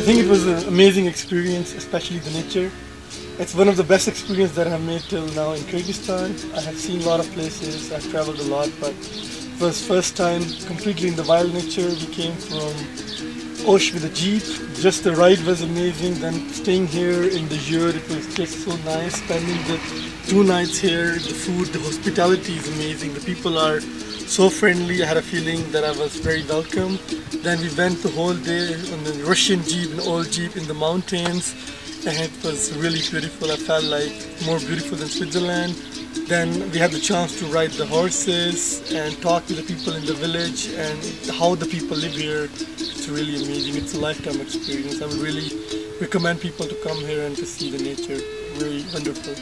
think it was an amazing experience, especially the nature. It's one of the best experiences that I've made till now in Kyrgyzstan. I have seen a lot of places, I've traveled a lot, but it was first time completely in the wild nature. We came from Osh with a jeep. Just the ride was amazing. Then staying here in the yurt, it was just so nice. Spending the 2 nights here, the food, the hospitality is amazing. The people are so friendly. I had a feeling that I was very welcome. Then we went the whole day on the Russian jeep, an old jeep in the mountains, and it was really beautiful. I felt like more beautiful than Switzerland. Then we had the chance to ride the horses and talk to the people in the village and how the people live here. It's really amazing. It's a lifetime experience. I would really recommend people to come here and to see the nature. Very wonderful.